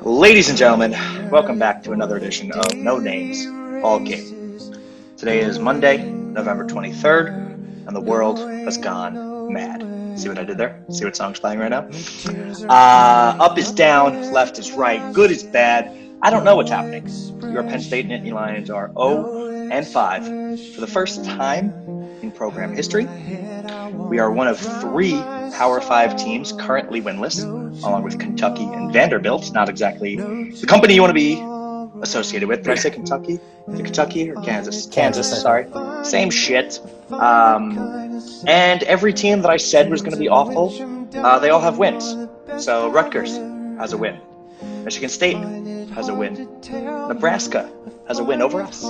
Ladies and gentlemen, welcome back to another edition of No Names, All Game. Today is Monday, November 23rd, and the world has gone mad. See what I did there? See what song's playing right now? Up is down, left is right, good is bad. I don't know what's happening. Your Penn State Nittany Lions are 0-5 for the first time in program history. We are one of 3 Power 5 teams currently winless, along with Kentucky and Vanderbilt. Not exactly the company you want to be associated with. Did I say Kentucky? Is it Kentucky or Kansas? Kansas, sorry. Same shit. And every team that I said was going to be awful, they all have wins. So Rutgers has a win. Michigan State has a win. Nebraska has a win over us.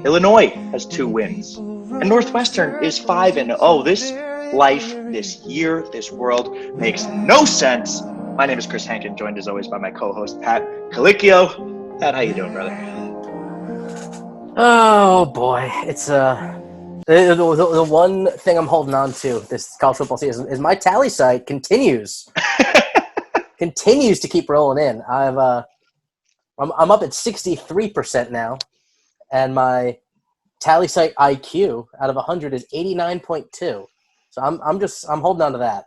Illinois has 2 wins. And Northwestern is 5-0. This life, this year, this world makes no sense. My name is Chris Hankin, joined as always by my co-host Pat Calicchio. Pat, how you doing, brother? Oh boy, it's the one thing I'm holding on to this college football season is my tally site continues to keep rolling in. I'm up at 63% now, and my tally site IQ out of 100 is 89.2. So I'm holding on to that.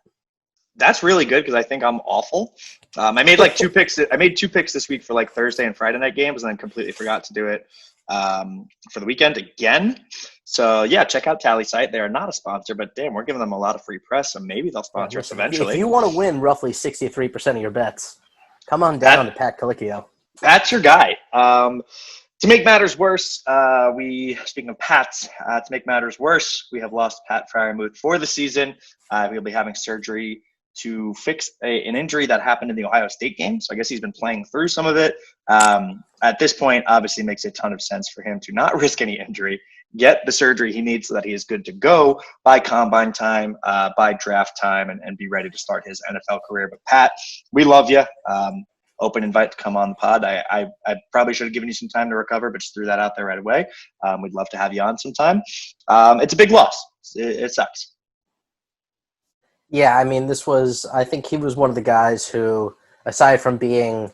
That's really good because I think I'm awful. I made like 2 picks. I made 2 picks this week for like Thursday and Friday night games, and then completely forgot to do it for the weekend again. So yeah, check out Tally Site. They are not a sponsor, but damn, we're giving them a lot of free press, so maybe they'll sponsor us eventually. If you want to win roughly 63% of your bets, come on down to Pat Calicchio. Pat's your guy. To make matters worse, speaking of Pats, to make matters worse, we have lost Pat Freiermuth for the season. He'll be having surgery to fix an injury that happened in the Ohio State game. So I guess he's been playing through some of it. At this point, obviously makes a ton of sense for him to not risk any injury, get the surgery he needs so that he is good to go by combine time, by draft time, and be ready to start his NFL career. But Pat, we love you. Open invite to come on the pod. I probably should have given you some time to recover, but just threw that out there right away. We'd love to have you on sometime. It's a big loss. It sucks. Yeah, I mean, I think he was one of the guys who, aside from being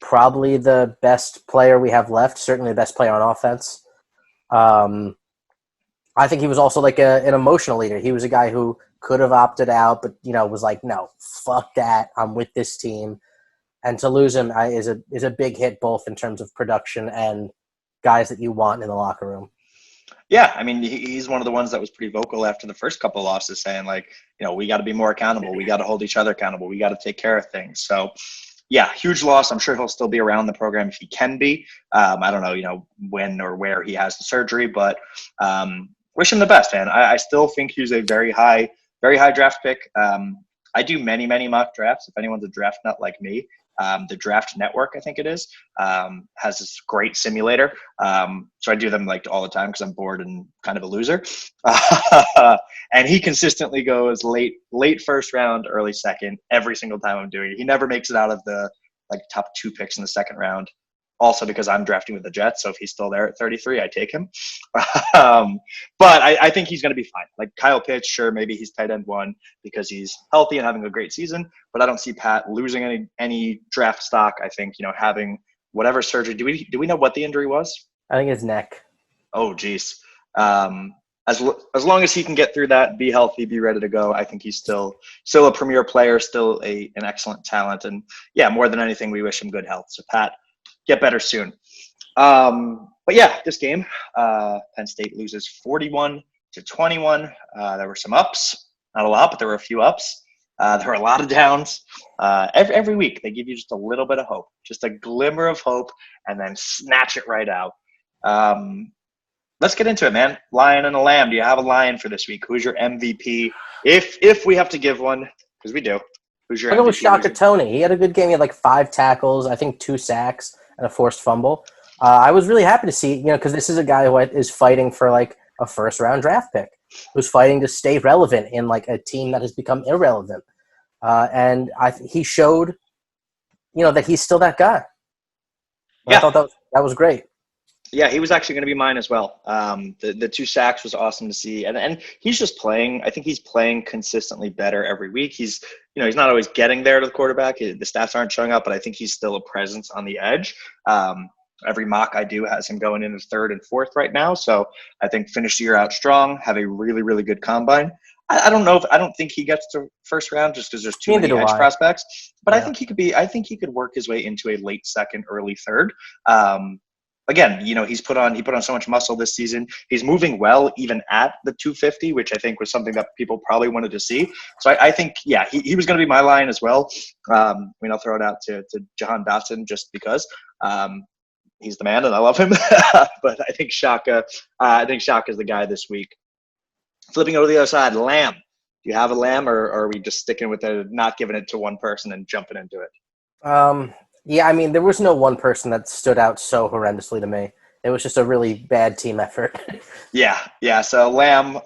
probably the best player we have left, certainly the best player on offense, I think he was also like an emotional leader. He was a guy who could have opted out, but, was like, no, fuck that. I'm with this team. And to lose him is a big hit, both in terms of production and guys that you want in the locker room. Yeah, I mean, he's one of the ones that was pretty vocal after the first couple of losses, saying like, we got to be more accountable. We got to hold each other accountable. We got to take care of things. So, yeah, huge loss. I'm sure he'll still be around the program if he can be. I don't know, when or where he has the surgery, but wish him the best, man. I still think he's a very high draft pick. I do many, many mock drafts. If anyone's a draft nut like me, the Draft Network, I think it is, has this great simulator. So I do them like all the time because I'm bored and kind of a loser. And he consistently goes late first round, early second, every single time I'm doing it. He never makes it out of the top 2 picks in the second round. Also because I'm drafting with the Jets, so if he's still there at 33, I take him. But I think he's going to be fine. Like Kyle Pitts, sure, maybe he's tight end 1 because he's healthy and having a great season, but I don't see Pat losing any draft stock. I think, having whatever surgery. Do we know what the injury was? I think it's neck. Oh, geez. As long as he can get through that, be healthy, be ready to go, I think he's still a premier player, still an excellent talent. And yeah, more than anything, we wish him good health. So Pat, get better soon. But yeah, this game, Penn State loses 41-21. There were some ups, not a lot, but there were a few ups. There were a lot of downs. Every week they give you just a little bit of hope, just a glimmer of hope, and then snatch it right out. Let's get into it, man. Lion and a lamb. Do you have a lion for this week? Who's your MVP? If we have to give one, because we do. Who's your MVP? I'll go with Shaka Toney. He had a good game. He had 5 tackles, I think 2 sacks, and a forced fumble. I was really happy to see, because this is a guy who is fighting for a first-round draft pick, who's fighting to stay relevant in a team that has become irrelevant. And he showed, that he's still that guy. Yeah. I thought that was great. Yeah, he was actually going to be mine as well. The 2 sacks was awesome to see, and he's just playing. I think he's playing consistently better every week. He's not always getting there to the quarterback. The stats aren't showing up, but I think he's still a presence on the edge. Every mock I do has him going in the third and fourth right now. So I think finish the year out strong, have a really, really good combine. I don't think he gets to first round just because there's too Neither many do edge I. prospects. But Yeah. I think he could work his way into a late second, early third. Again, he put on so much muscle this season. He's moving well even at the 250, which I think was something that people probably wanted to see. So I think, yeah, he was going to be my line as well. I'll throw it out to Jahan Dotson just because. He's the man, and I love him. But I think Shaka is the guy this week. Flipping over to the other side, Lamb. Do you have a Lamb, or are we just sticking with not giving it to one person and jumping into it? Yeah, I mean, there was no one person that stood out so horrendously to me. It was just a really bad team effort. Yeah. So Lamb,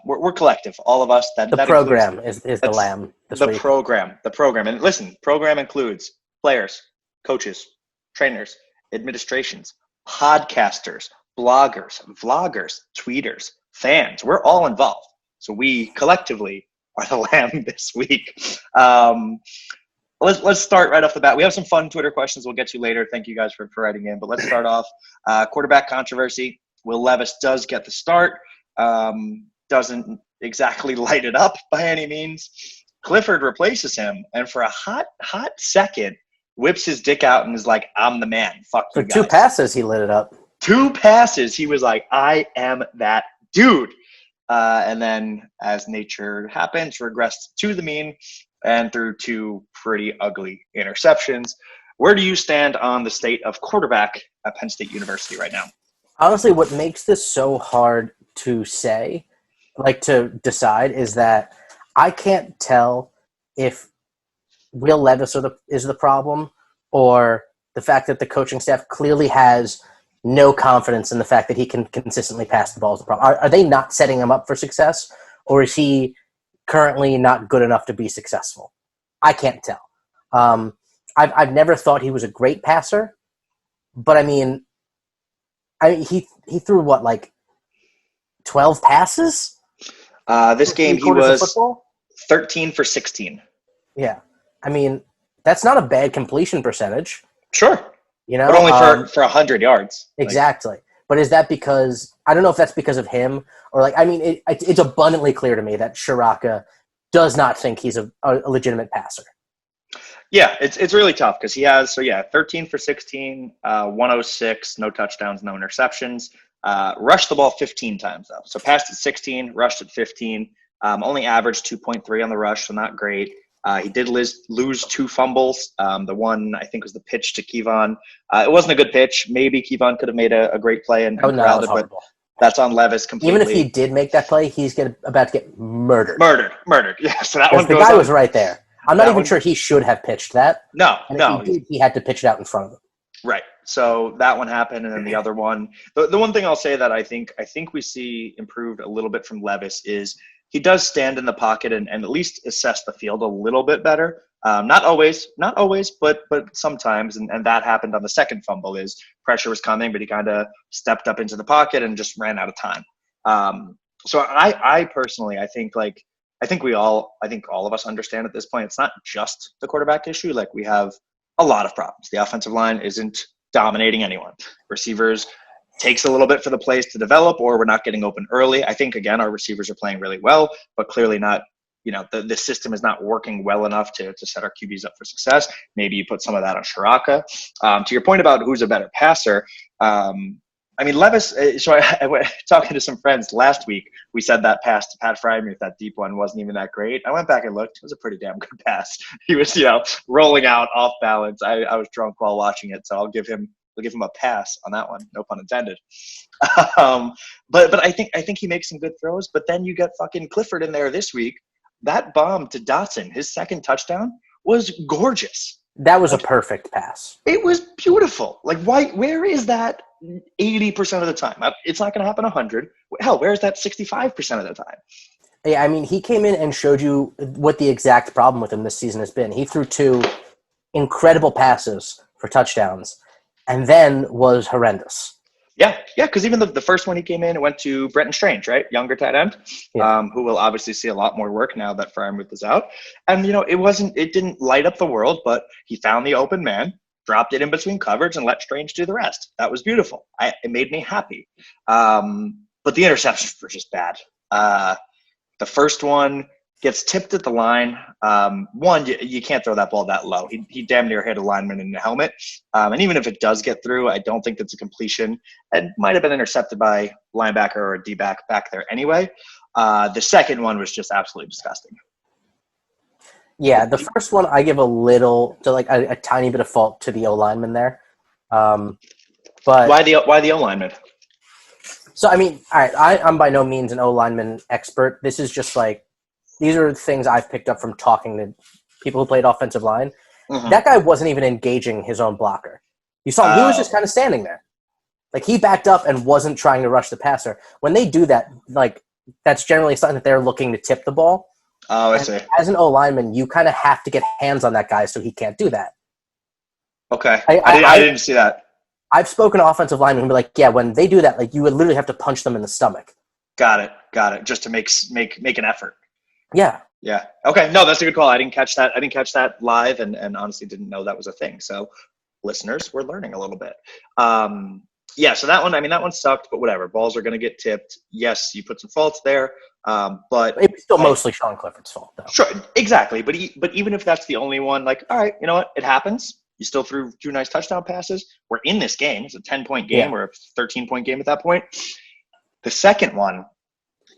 we're collective, all of us. That includes Program is the Lamb this the week. program. And listen, program includes players, coaches, trainers, administrations, podcasters, bloggers, vloggers, tweeters, fans. We're all involved. So we collectively are the Lamb this week. Let's start right off the bat. We have some fun Twitter questions we'll get to later. Thank you guys for writing in. But let's start off. Quarterback controversy. Will Levis does get the start. Doesn't exactly light it up by any means. Clifford replaces him, and for a hot second, whips his dick out and is like, I'm the man. Fuck you For guys. 2 passes, he lit it up. 2 passes, he was like, I am that dude. And then, as nature happens, regressed to the mean and threw 2 pretty ugly interceptions. Where do you stand on the state of quarterback at Penn State University right now? Honestly, what makes this so hard to say, to decide, is that I can't tell if Will Levis is the problem, or the fact that the coaching staff clearly has no confidence in the fact that he can consistently pass the ball is the problem. Are they not setting him up for success, or is he currently not good enough to be successful? I can't tell. I've never thought he was a great passer, but he threw what, like 12 passes? This game he was 13 for 16. Yeah. I mean, that's not a bad completion percentage. Sure. But only for 100 yards. Exactly. But is that because – I don't know if that's because of him or it's abundantly clear to me that Shiraka does not think he's a legitimate passer. Yeah, it's really tough because he has 13 for 16, 106, no touchdowns, no interceptions. Rushed the ball 15 times though. So passed at 16, rushed at 15. Only averaged 2.3 on the rush, so not great. He did lose 2 fumbles. The one, I think, was the pitch to Kevon. It wasn't a good pitch. Maybe Kevon could have made a great play and corralled it, but that's on Levis completely. Even if he did make that play, he's about to get murdered. Murdered. Yeah, so that one the guy was right there. I'm not even sure he should have pitched that. No. If he did, he had to pitch it out in front of him. Right. So that one happened, and then the other one. The one thing I'll say that I think we see improved a little bit from Levis is he does stand in the pocket and at least assess the field a little bit better. Not always, but sometimes, and that happened on the second fumble. Is pressure was coming, but he kind of stepped up into the pocket and just ran out of time. So I personally, I think all of us understand at this point, it's not just the quarterback issue. Like, we have a lot of problems. The offensive line isn't dominating anyone. Receivers takes a little bit for the plays to develop, or we're not getting open early. I think, again, our receivers are playing really well, but clearly not, the system is not working well enough to set our QBs up for success. Maybe you put some of that on Shiraka. To your point about who's a better passer, Levis, so I went talking to some friends last week. We said that pass to Pat Frymuth, that deep one, wasn't even that great. I went back and looked. It was a pretty damn good pass. He was, rolling out off balance. I was drunk while watching it, so I'll give him a pass on that one. No pun intended. But I think he makes some good throws. But then you get fucking Clifford in there this week. That bomb to Dotson, his second touchdown, was gorgeous. That was a perfect pass. It was beautiful. Where is that 80% of the time? It's not going to happen 100. Hell, where is that 65% of the time? Yeah, he came in and showed you what the exact problem with him this season has been. He threw 2 incredible passes for touchdowns and then was horrendous. Yeah, because even the first one he came in, it went to Brenton Strange, right? Younger tight end, Yeah. who will obviously see a lot more work now that Fryermuth is out. And, it didn't light up the world, but he found the open man, dropped it in between coverage, and let Strange do the rest. That was beautiful. It made me happy. But the interceptions were just bad. The first one gets tipped at the line. One, you can't throw that ball that low. He damn near hit a lineman in the helmet. And even if it does get through, I don't think that's a completion. It might have been intercepted by linebacker or a D-back back there anyway. The second one was just absolutely disgusting. Yeah, the first one I give a tiny bit of fault to the O lineman there. But why the O lineman? So I mean, all right, I'm by no means an O lineman expert. This is just like these are things I've picked up from talking to people who played offensive line. Mm-hmm. That guy wasn't even engaging his own blocker. You saw him; he was just kind of standing there, like he backed up and wasn't trying to rush the passer. When they do that, like that's generally something that they're looking to tip the ball. Oh, I see. As an O lineman, you kind of have to get hands on that guy so he can't do that. Okay, I didn't see that. I've spoken to offensive linemen who be like, yeah, when they do that, like you would literally have to punch them in the stomach. Got it. Just to make an effort. Yeah. Yeah. Okay. No, that's a good call. I didn't catch that live, and honestly didn't know that was a thing. So, listeners, we're learning a little bit. Yeah. So that one sucked, but whatever. Balls are going to get tipped. Yes, you put some faults there, but it was still mostly Sean Clifford's fault, though. Sure, exactly. But even if that's the only one, like, all right, you know what? It happens. You still threw 2 nice touchdown passes. We're in this game. It's a 10-point game or a 13-point game at that point. The second one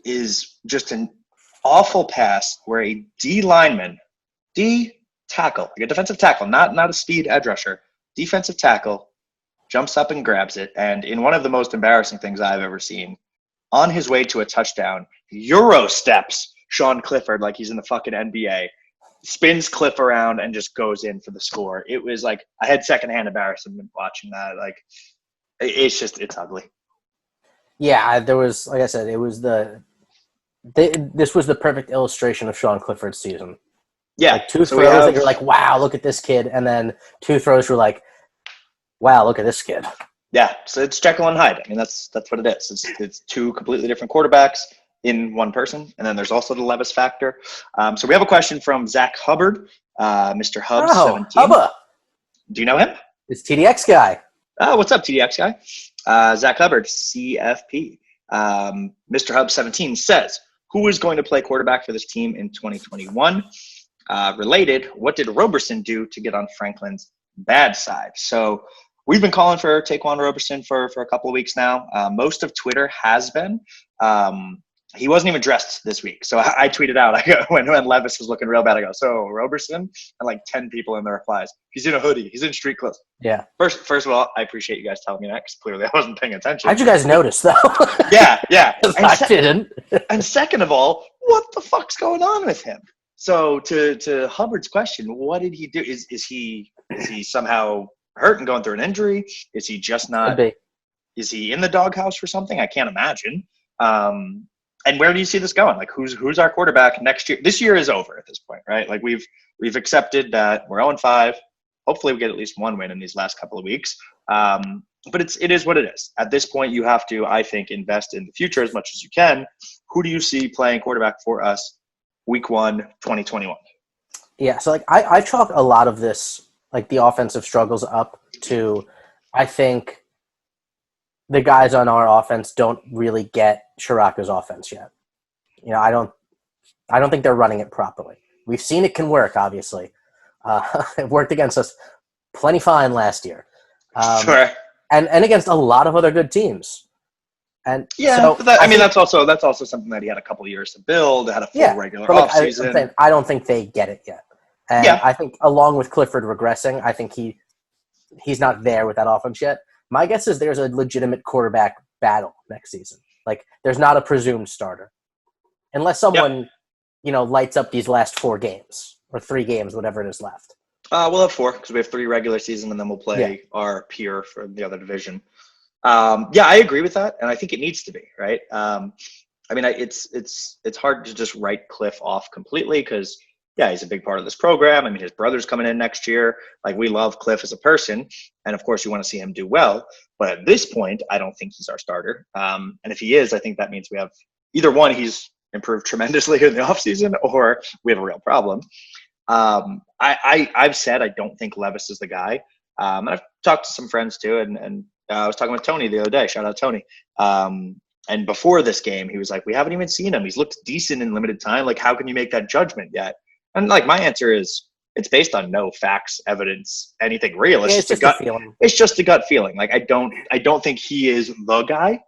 is just an awful pass where a D lineman, D tackle, like a defensive tackle, not a speed edge rusher, defensive tackle, jumps up and grabs it. And in one of the most embarrassing things I've ever seen, on his way to a touchdown, Euro steps Sean Clifford like he's in the fucking NBA, spins Cliff around and just goes in for the score. It was like I had secondhand embarrassment watching that. Like it's ugly. Yeah, there was, like I said, it was this was the perfect illustration of Sean Clifford's season. Yeah, like 2 throws that you're like, wow, look at this kid, and then 2 throws you're like, wow, look at this kid. Yeah, so it's Jekyll and Hyde. I mean, that's what it is. It's 2 completely different quarterbacks in one person, and then there's also the Levis factor. So we have a question from Zach Hubbard, Mr. Hub 17. Hubba. Do you know him? It's TDX guy. Oh, what's up, TDX guy? Zach Hubbard, CFP. Mr. Hub 17 says, who is going to play quarterback for this team in 2021? Related, what did Roberson do to get on Franklin's bad side? So we've been calling for Taquan Roberson for a couple of weeks now. Most of Twitter has been. He wasn't even dressed this week. So I tweeted out, when Levis was looking real bad, I go, so Roberson? And like 10 people in the replies. He's in a hoodie. He's in street clothes. Yeah. First of all, I appreciate you guys telling me that because clearly I wasn't paying attention. How'd you guys notice, though? Yeah. I didn't. And second of all, what the fuck's going on with him? So to Hubbard's question, what did he do? Is he somehow hurt and going through an injury? Is he just not? Is he in the doghouse for something? I can't imagine. And where do you see this going? Like, who's our quarterback next year? This year is over at this point, right? Like we've accepted that we're 0-5. Hopefully, we get at least 1 win in these last couple of weeks. But it is what it is. At this point, you have to, I think, invest in the future as much as you can. Who do you see playing quarterback for us week 1, 2021? Yeah, so like I chalk a lot of this, like the offensive struggles, up to, I think the guys on our offense don't really get Shiraka's offense yet. You know, I don't think they're running it properly. We've seen it can work, obviously. It worked against us plenty fine last year. Sure. And against a lot of other good teams. And yeah, so that's also something that he had a couple of years to build. Had a full regular offseason. I don't think they get it yet. And I think along with Clifford regressing, I think he's not there with that offense yet. My guess is there's a legitimate quarterback battle next season. Like there's not a presumed starter. Unless someone, lights up these last 4 games or 3 games, whatever it is left. We'll have 4 because we have 3 regular season and then we'll play our peer for the other division. I agree with that, and I think it needs to be, right? It's hard to just write Cliff off completely because yeah, he's a big part of this program. I mean, his brother's coming in next year. Like, we love Cliff as a person. And of course, you want to see him do well. But at this point, I don't think he's our starter. And if he is, I think that means we have either one, he's improved tremendously in the offseason, or we have a real problem. I've said I don't think Levis is the guy. And I've talked to some friends too, and I was talking with Tony the other day. Shout out Tony. And before this game, he was like, "We haven't even seen him. He's looked decent in limited time. Like, how can you make that judgment yet?" And like, my answer is, it's based on no facts, evidence, anything real. It's just a gut feeling. It's just a gut feeling. Like, I don't think he is the guy,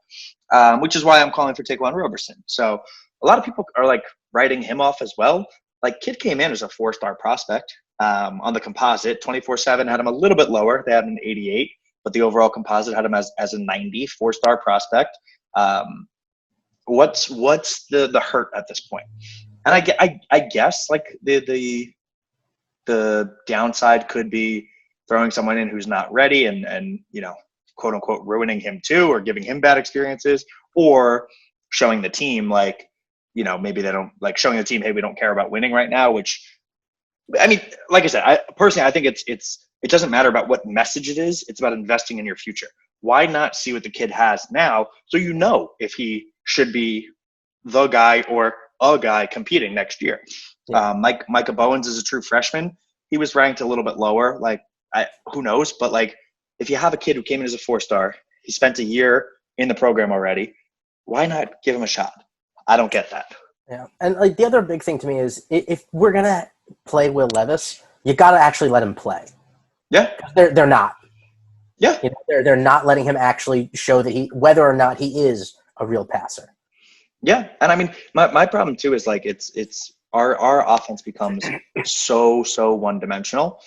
which is why I'm calling for Taquan Roberson. So a lot of people are like writing him off as well. Like, kid came in as a 4-star prospect on the composite. 24/7 had him a little bit lower. They had an 88, but the overall composite had him as a 90, 4-star prospect. What's the hurt at this point? And I guess like the downside could be throwing someone in who's not ready and quote unquote ruining him too, or giving him bad experiences, or showing the team like, maybe they don't like showing the team, hey, we don't care about winning right now, which, I mean, like I said, I think it doesn't matter about what message it is. It's about investing in your future. Why not see what the kid has now so if he should be the guy or a guy competing next year? Yeah. Micah Bowens is a true freshman. He was ranked a little bit lower. Like, who knows? But like, if you have a kid who came in as a 4-star, he spent a year in the program already, why not give him a shot? I don't get that. Yeah, and like the other big thing to me is if we're gonna play Will Levis, you got to actually let him play. Yeah, they're not. Yeah, they're not letting him actually show that whether or not he is a real passer. Yeah, and I mean, my problem too is like it's our offense becomes so one-dimensional.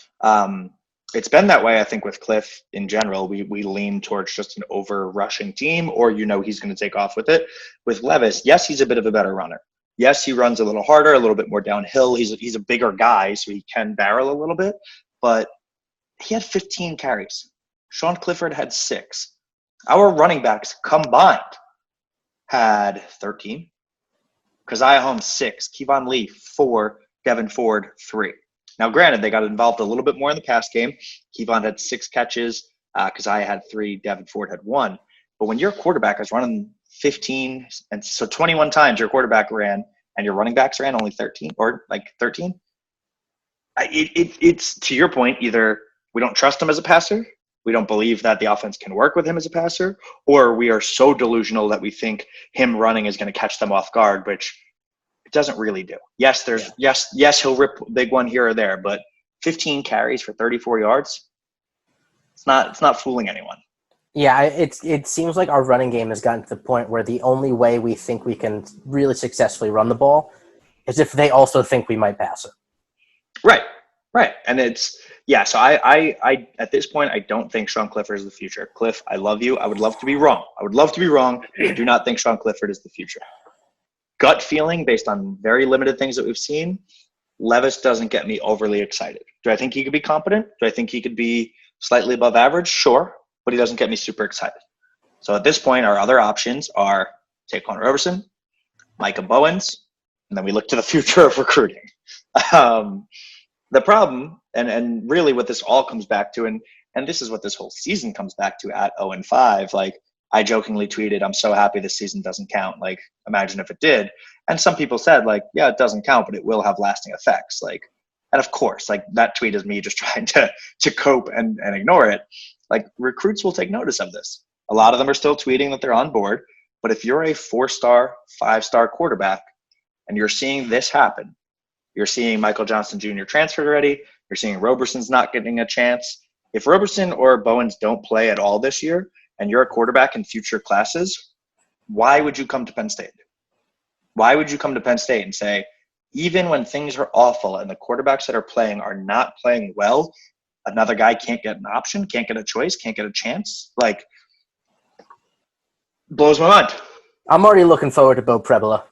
It's been that way, I think, with Cliff in general. We lean towards just an over-rushing team, or he's going to take off with it. With Levis, yes, he's a bit of a better runner. Yes, he runs a little harder, a little bit more downhill. He's a bigger guy, so he can barrel a little bit. But he had 15 carries. Sean Clifford had 6. Our running backs combined had 13. Keziah Holmes, 6. Kevon Lee, 4. Devin Ford, 3. Now, granted, they got involved a little bit more in the pass game. Kevon had 6 catches. Keziah had 3. Devin Ford had 1. But when your quarterback is running 15, and so 21 times your quarterback ran, and your running backs ran only 13, or like 13, it's to your point, either we don't trust him as a passer, we don't believe that the offense can work with him as a passer, or we are so delusional that we think him running is going to catch them off guard, which it doesn't really do. Yes, yes, he'll rip a big one here or there, but 15 carries for 34 yards, it's not fooling anyone. Yeah, it seems like our running game has gotten to the point where the only way we think we can really successfully run the ball is if they also think we might pass it. Right. And so I at this point, I don't think Sean Clifford is the future. Cliff, I love you. I would love to be wrong. I do not think Sean Clifford is the future. Gut feeling based on very limited things that we've seen, Levis doesn't get me overly excited. Do I think he could be competent? Do I think he could be slightly above average? Sure, but he doesn't get me super excited. So at this point, our other options are Taquan Roberson, Micah Bowens, and then we look to the future of recruiting. The problem, and really what this all comes back to, and this is what this whole season comes back to at 0-5, like I jokingly tweeted, I'm so happy this season doesn't count. Like, imagine if it did. And some people said, like, yeah, it doesn't count, but it will have lasting effects. Like, and of course, like that tweet is me just trying to cope and ignore it. Like, recruits will take notice of this. A lot of them are still tweeting that they're on board. But if you're a 4-star, 5-star quarterback and you're seeing this happen, you're seeing Michael Johnson Jr. transferred already, you're seeing Roberson's not getting a chance. If Roberson or Bowens don't play at all this year and you're a quarterback in future classes, why would you come to Penn State? Why would you come to Penn State and say, even when things are awful and the quarterbacks that are playing are not playing well, another guy can't get an option, can't get a choice, can't get a chance? Like, blows my mind. I'm already looking forward to Bo Prebola.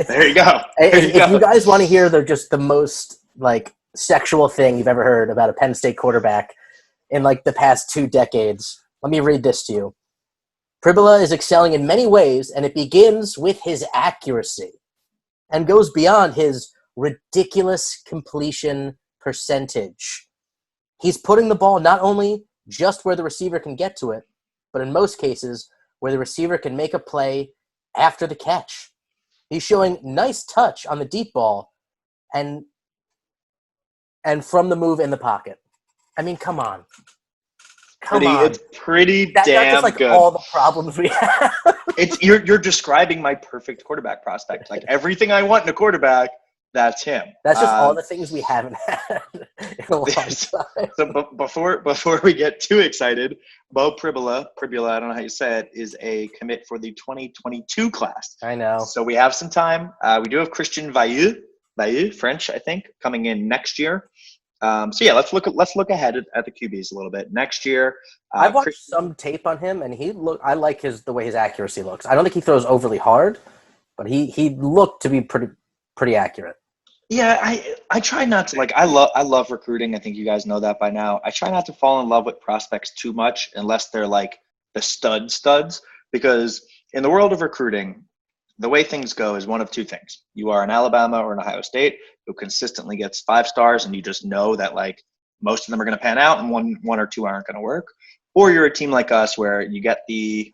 There you go. If you guys want to hear the most like sexual thing you've ever heard about a Penn State quarterback in like the past 2 decades, let me read this to you. Prebola is excelling in many ways, and it begins with his accuracy and goes beyond his ridiculous completion percentage. He's putting the ball not only just where the receiver can get to it, but in most cases where the receiver can make a play after the catch. He's showing nice touch on the deep ball and from the move in the pocket. I mean, come on. Come on. It's pretty That's damn just good. all the problems we have. You're describing my perfect quarterback prospect. Like everything I want in a quarterback, that's him. That's just all the things we haven't had in a long time. So before we get too excited, Bo Pribula, I don't know how you say it, is a commit for the 2022 class. I know. So we have some time. We do have Christian Vaillant, French, I think, coming in next year. So yeah, let's look ahead at the QBs a little bit. Next year, I've watched some tape on him, and I like the way his accuracy looks. I don't think he throws overly hard, but he looked to be pretty accurate. Yeah, I try not to I love recruiting. I think you guys know that by now. I try not to fall in love with prospects too much unless they're like the studs, because in the world of recruiting, the way things go is one of two things. You are an Alabama or an Ohio State who consistently gets 5 stars, and you just know that like most of them are going to pan out and one or two aren't going to work. Or you're a team like us where you get the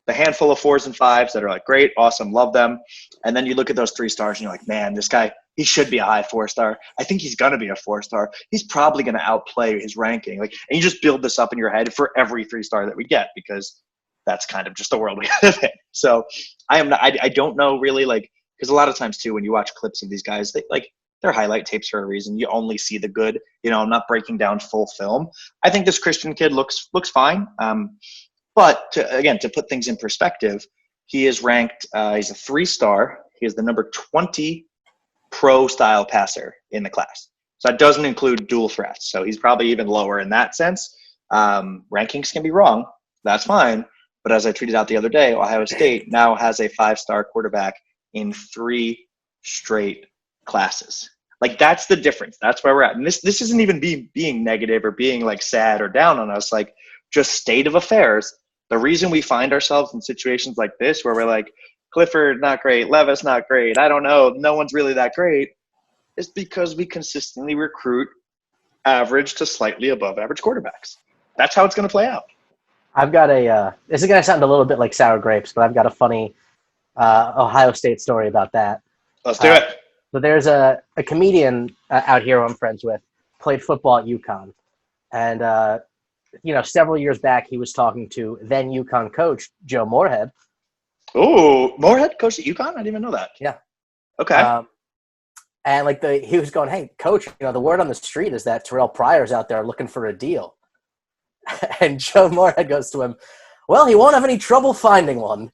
handful of 4s and 5s that are like, great, awesome, love them. And then you look at those 3 stars and you're like, man, this guy, he should be a high 4-star. I think he's going to be a 4-star. He's probably going to outplay his ranking. And you just build this up in your head for every 3-star that we get, because that's kind of just the world we live in. So I don't know really, because a lot of times too, when you watch clips of these guys, they're highlight tapes for a reason. You only see the good. I'm not breaking down full film. I think this Christian kid looks fine. But to put things in perspective, he is ranked, he's a 3-star. He is the number 20 pro-style passer in the class. So that doesn't include dual threats. So he's probably even lower in that sense. Rankings can be wrong. That's fine. But as I tweeted out the other day, Ohio State now has a 5-star quarterback in 3 straight classes. That's the difference. That's where we're at. And this isn't even being negative or being sad or down on us. Just state of affairs. The reason we find ourselves in situations like this where we're like, Clifford, not great. Levis, not great. I don't know. No one's really that great, is because we consistently recruit average to slightly above average quarterbacks. That's how it's going to play out. I've got this is going to sound a little bit like sour grapes, but I've got a funny Ohio State story about that. Let's do it. So there's a comedian out here who I'm friends with, played football at UConn. And, several years back, he was talking to then UConn coach Joe Moorhead. Oh, Moorhead coached at UConn? I didn't even know that. Yeah. Okay. And he was going, hey, coach, the word on the street is that Terrell Pryor's out there looking for a deal. And Joe Moorhead goes to him, well, he won't have any trouble finding one.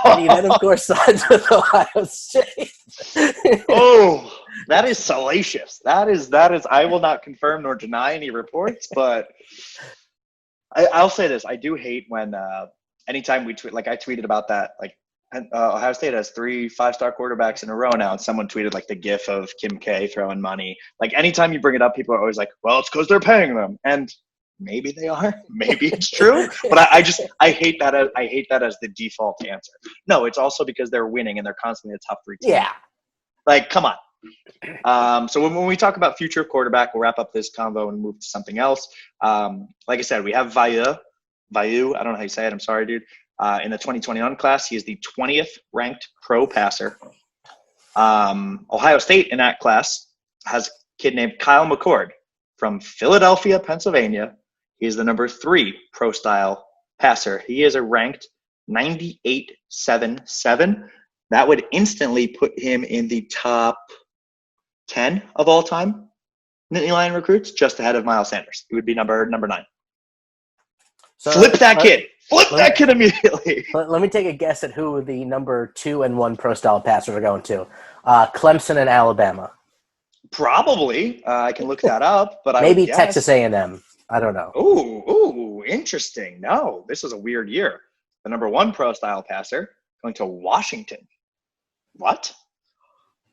And he then, of course, signs with Ohio State. Oh, that is salacious. That is. I will not confirm nor deny any reports, but I'll say this: I do hate when anytime we tweet. I tweeted about that. Ohio State has 3 5-star quarterbacks in a row now, and someone tweeted the GIF of Kim K throwing money. Anytime you bring it up, people are always like, "Well, it's because they're paying them," and maybe they are. Maybe it's true. But I hate that. I hate that as the default answer. No, it's also because they're winning and they're constantly a top 3 team. Yeah. Come on. So when we talk about future of quarterback, we'll wrap up this convo and move to something else. Like I said, we have Vaillant. I don't know how you say it. I'm sorry, dude. In the 2021 class, he is the 20th ranked pro passer. Ohio State in that class has a kid named Kyle McCord from Philadelphia, Pennsylvania. He is the number 3 pro-style passer. He is a ranked 98.77. That would instantly put him in the top 10 of all time Nittany Lion recruits, just ahead of Miles Sanders. He would be number 9. So Flip that kid immediately. Let me take a guess at who the number 2 and 1 pro-style passers are going to. Clemson and Alabama. Probably. I can look that up, but maybe Texas A&M. I don't know. Ooh, interesting. No, this is a weird year. The number 1 pro-style passer going to Washington. What?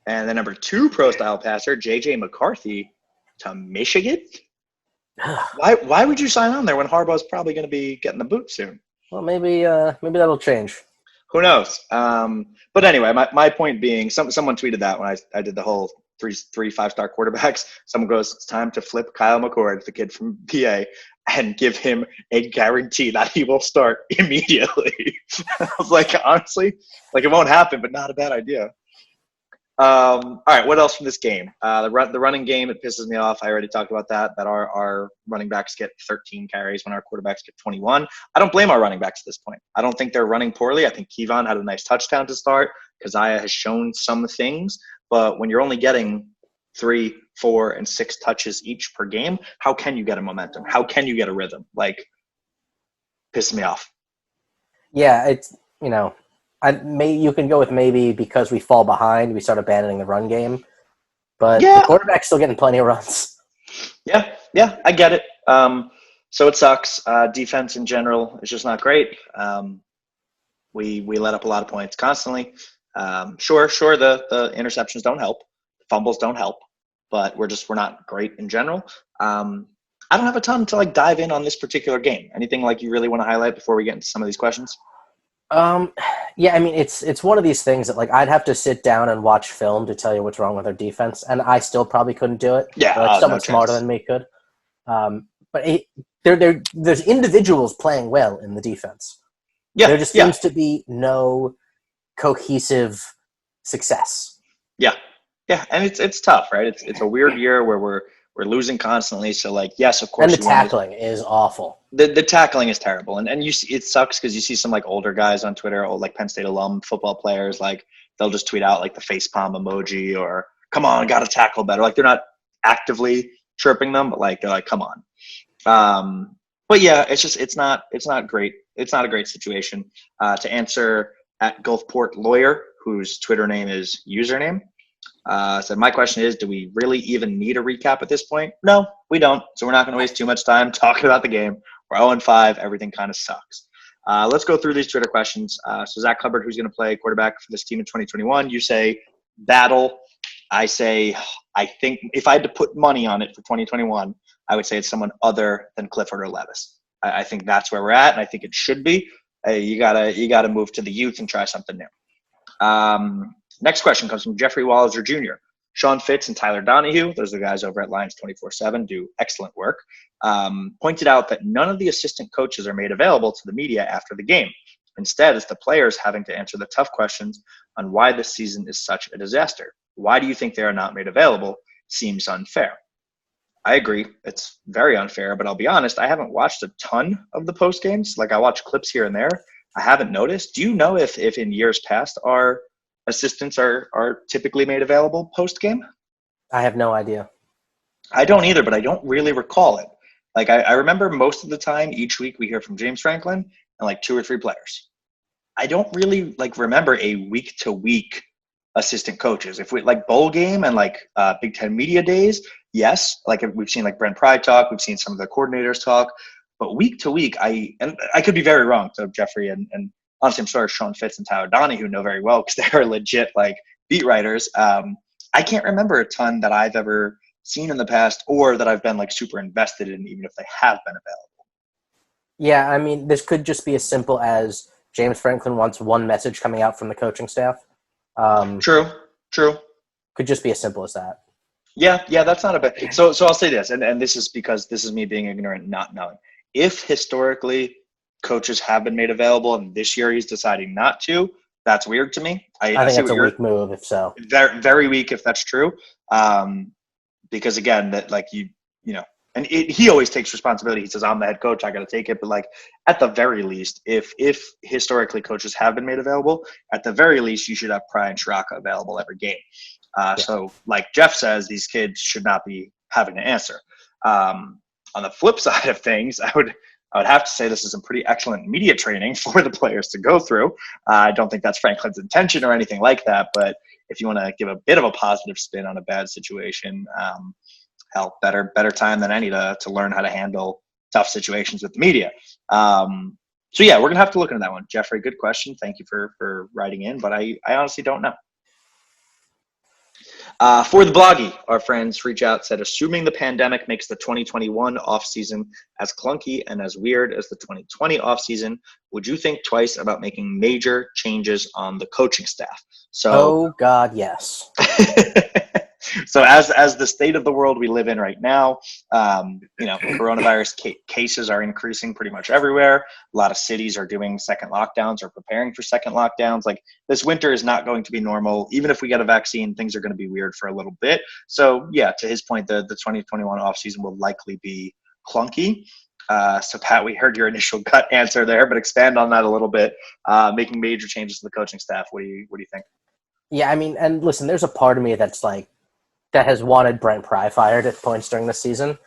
And the number 2 pro-style passer, J.J. McCarthy, to Michigan? Why would you sign on there when Harbaugh's probably going to be getting the boot soon? Well, maybe that'll change. Who knows? But anyway, my point being, someone tweeted that when I did the whole three 5-star quarterbacks. Someone goes, it's time to flip Kyle McCord, the kid from PA, and give him a guarantee that he will start immediately. I was like, honestly, like it won't happen, but not a bad idea. All right, what else from this game? The running game, it pisses me off. I already talked about that our running backs get 13 carries when our quarterbacks get 21. I don't blame our running backs at this point. I don't think they're running poorly. I think Kevon had a nice touchdown to start. Keziah has shown some things, but when you're only getting 3, 4, and 6 touches each per game, how can you get a momentum? How can you get a rhythm? Like, pisses me off. Yeah, it's, you can go with maybe because we fall behind, we start abandoning the run game. But the Yeah, quarterback's still getting plenty of runs. yeah, I get it. So it sucks. Defense in general is just not great. We let up a lot of points constantly. Sure, the interceptions don't help, fumbles don't help, but we're not great in general. I don't have a ton to like dive in on this particular game. Anything like you really want to highlight before we get into some of these questions? Yeah, I mean it's one of these things that like I'd have to sit down and watch film to tell you what's wrong with our defense, and I still probably couldn't do it. Yeah, But like no someone smarter chance. than me could. But there's individuals playing well in the defense. Yeah, There just yeah, seems to be no cohesive success. yeah, yeah, and it's tough, right? It's a weird year where we're losing constantly. So like, yes, of And course the you want to. tackling is awful. The tackling is terrible, and you see it sucks because you see some like older guys on Twitter, old like Penn State alum football players, like they'll just tweet out like the face palm emoji or "Come on, got to tackle better." Like they're not actively chirping them, but like they're like, "Come on." But yeah, it's not great. It's not a great situation. To answer at Gulfport Lawyer, whose Twitter name is username. So my question is, do we really even need a recap at this point? No, we don't. So we're not going to waste too much time talking about the game. We're 0-5. Everything kind of sucks. Let's go through these Twitter questions. So Zach Hubbard, who's going to play quarterback for this team in 2021? You say Battle. I say I think if I had to put money on it for 2021, I would say it's someone other than Clifford or Levis. I think that's where we're at, and I think it should be. You gotta move to the youth and try something new. Next question comes from Jeffrey Walliser Jr. Sean Fitz and Tyler Donahue, those are the guys over at Lions 24/7, do excellent work. Pointed out that none of the assistant coaches are made available to the media after the game. Instead, it's the players having to answer the tough questions on why this season is such a disaster. Why do you think they are not made available? Seems unfair. I agree. It's very unfair, but I'll be honest, I haven't watched a ton of the post games. Like I watch clips here and there. I haven't noticed. Do you know if in years past our assistants are typically made available post game? I have no idea. I don't either, but I don't really recall it. Like I remember most of the time each week we hear from James Franklin and like 2 or 3 players. I don't really like remember a week to week assistant coaches. If we like bowl game and like Big Ten media days, yes. Like we've seen like Brent Pry talk, we've seen some of the coordinators talk, but week to week, I could be very wrong. So Jeffrey and honestly, I'm sure Sean Fitz and Tyler Donahue know very well because they're legit like beat writers. I can't remember a ton that I've ever seen in the past or that I've been like super invested in, even if they have been available. Yeah, I mean, this could just be as simple as James Franklin wants one message coming out from the coaching staff. True, true. Could just be as simple as that. Yeah, that's not a bad. So I'll say this, and this is because this is me being ignorant, not knowing. If historically coaches have been made available, and this year he's deciding not to, that's weird to me. I I think see that's what a you're weak move, if so. very very weak if that's true. Because again, that like you know, and he always takes responsibility. He says, "I'm the head coach. I got to take it." But like at the very least, if historically coaches have been made available, at the very least, you should have Pry and Shiraka available every game. Yeah. So, like Jeff says, these kids should not be having to answer. On the flip side of things, I would have to say this is some pretty excellent media training for the players to go through. I don't think that's Franklin's intention or anything like that, but if you want to give a bit of a positive spin on a bad situation, hell, better time than any to learn how to handle tough situations with the media. So yeah, we're gonna have to look into that one. Jeffrey, good question. Thank you for writing in, but I honestly don't know. For the bloggy, our friends reach out, said, assuming the pandemic makes the 2021 offseason as clunky and as weird as the 2020 offseason, would you think twice about making major changes on the coaching staff? So, Oh, God, yes. So as the state of the world we live in right now, coronavirus cases are increasing pretty much everywhere. A lot of cities are doing second lockdowns or preparing for second lockdowns. Like, this winter is not going to be normal. Even if we get a vaccine, things are going to be weird for a little bit. So yeah, to his point, the 2021 offseason will likely be clunky. So Pat, we heard your initial gut answer there, but expand on that a little bit. Making major changes to the coaching staff. What do you think? Yeah, I mean, and listen, there's a part of me that's like, that has wanted Brent Pry fired at points during the season.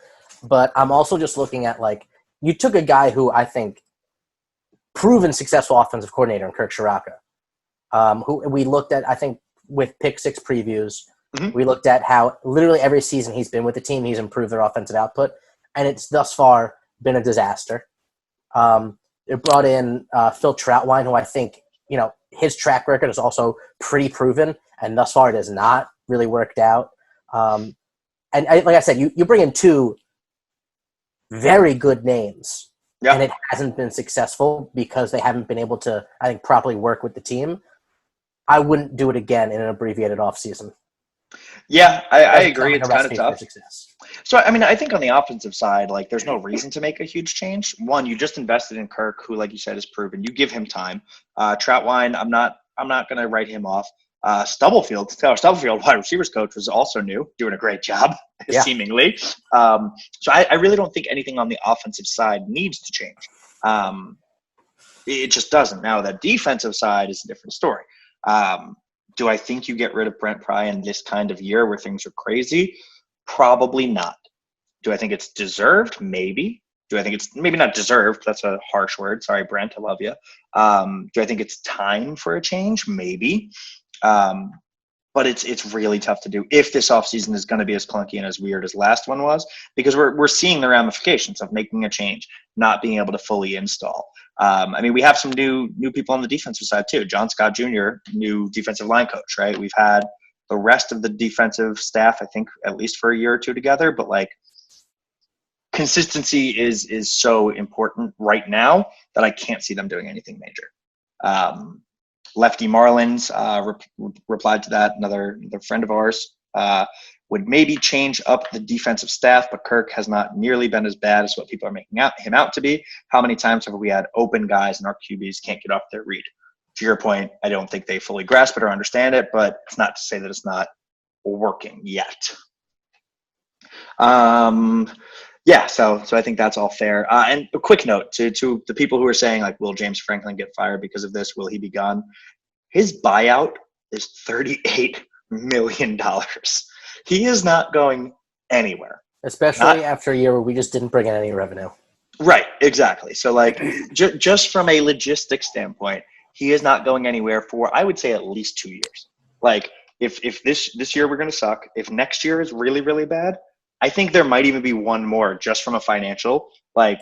But I'm also just looking at, like, you took a guy who I think proven successful offensive coordinator in Kirk Shiraka, who we looked at, I think, with Pick Six previews. Mm-hmm. We looked at how literally every season he's been with the team, he's improved their offensive output, and it's thus far been a disaster. It brought in Phil Troutwine, who I think, his track record is also pretty proven, and thus far it has not really worked out. Like I said, you bring in two very good names, and it hasn't been successful because they haven't been able to, I think, properly work with the team. I wouldn't do it again in an abbreviated offseason. Yeah, I agree. It's kind of tough. So, I mean, I think on the offensive side, like, there's no reason to make a huge change. One, you just invested in Kirk, who, like you said, is proven. You give him time. Troutwine, I'm not going to write him off. Stubblefield, wide receivers coach, was also new, doing a great job, seemingly. So I really don't think anything on the offensive side needs to change. It just doesn't. Now, the defensive side is a different story. Do I think you get rid of Brent Pry in this kind of year where things are crazy? Probably not. Do I think it's deserved? Maybe. Do I think it's maybe not deserved? That's a harsh word. Sorry, Brent, I love you. Do I think it's time for a change? Maybe. But it's really tough to do if this offseason is going to be as clunky and as weird as last one was, because we're seeing the ramifications of making a change, not being able to fully install. I mean, we have some new people on the defensive side too. John Scott Jr., new defensive line coach, right? We've had the rest of the defensive staff, I think, at least for a year or two together. But, like, consistency is so important right now that I can't see them doing anything major. Lefty Marlins replied to that. Another friend of ours would maybe change up the defensive staff, but Kirk has not nearly been as bad as what people are making him out to be. How many times have we had open guys and our QBs can't get off their read? To your point, I don't think they fully grasp it or understand it, but it's not to say that it's not working yet. Yeah, so I think that's all fair. And a quick note to the people who are saying, like, will James Franklin get fired because of this? Will he be gone? His buyout is $38 million. He is not going anywhere. Especially after a year where we just didn't bring in any revenue. Right, exactly. So, like, just from a logistics standpoint, he is not going anywhere for, I would say, at least 2 years. Like, if this year we're going to suck, if next year is really, really bad, I think there might even be one more just from a financial. Like,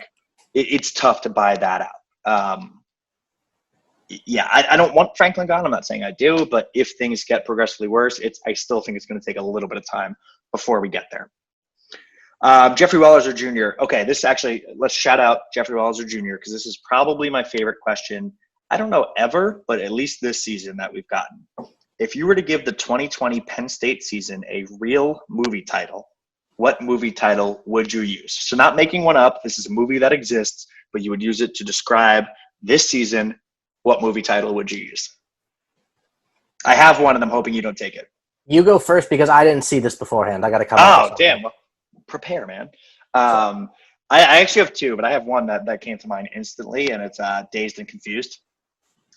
it's tough to buy that out. I don't want Franklin gone. I'm not saying I do, but if things get progressively worse, I still think it's going to take a little bit of time before we get there. Jeffrey Welleser Jr. Okay, let's shout out Jeffrey Welleser Jr. because this is probably my favorite question. I don't know ever, but at least this season that we've gotten. If you were to give the 2020 Penn State season a real movie title, what movie title would you use? So, not making one up. This is a movie that exists, but you would use it to describe this season. What movie title would you use? I have one, and I'm hoping you don't take it. You go first because I didn't see this beforehand. I got to come. Oh, damn! Well, prepare, man. I actually have two, but I have one that came to mind instantly, and it's Dazed and Confused.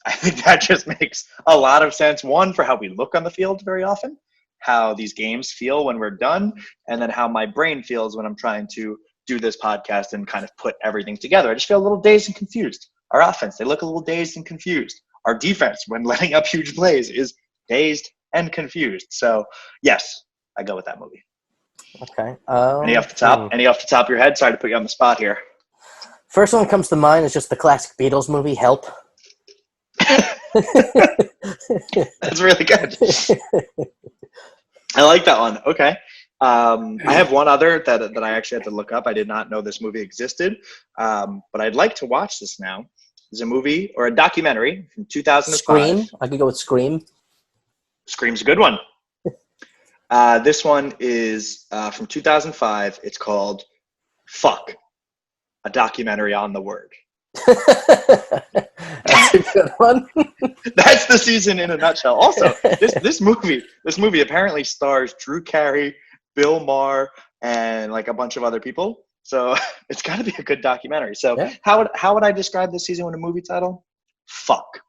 I think that just makes a lot of sense. One, for how we look on the field very often, how these games feel when we're done, and then how my brain feels when I'm trying to do this podcast and kind of put everything together. I just feel a little dazed and confused. Our offense, they look a little dazed and confused. Our defense, when letting up huge plays, is dazed and confused. So, yes, I go with that movie. Okay. Any off the top? Any off the top of your head? Sorry to put you on the spot here. First one that comes to mind is just the classic Beatles movie, Help. That's really good. I like that one. Okay. I have one other that I actually had to look up. I did not know this movie existed, but I'd like to watch this now. It's a movie or a documentary from 2005. Scream? I could go with Scream. Scream's a good one. This one is from 2005. It's called Fuck, a documentary on the word. That's a good one. That's the season in a nutshell. Also, this movie apparently stars Drew Carey, Bill Maher, and like a bunch of other people. So it's got to be a good documentary. So Yeah. how would I describe this season with a movie title? Fuck.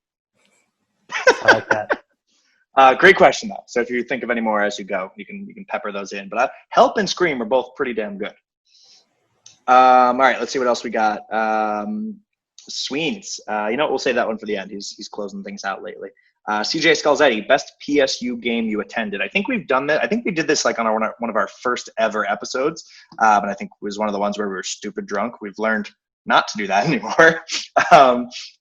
I like that. Great question though. So if you think of any more as you go, you can pepper those in. But Help and Scream are both pretty damn good. All right, let's see what else we got. Sweens. We'll save that one for the end. He's closing things out lately. CJ Scalzetti, best PSU game you attended. I think we've done that. I think we did this like on one of our first ever episodes, and I think it was one of the ones where we were stupid drunk. We've learned not to do that anymore.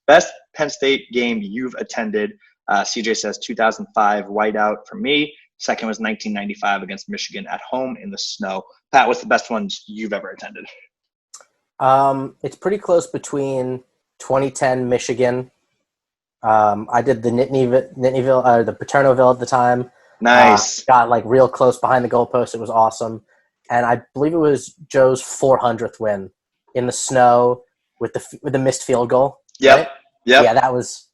Best Penn State game you've attended. CJ says 2005 whiteout for me. Second was 1995 against Michigan at home in the snow. Pat, what's the best ones you've ever attended? It's pretty close between 2010 Michigan. I did the Nittanyville, the Paternoville at the time. Nice. Got like real close behind the goalpost. It was awesome. And I believe it was Joe's 400th win in the snow with the missed field goal. Yep. Right? Yep. Yeah, that was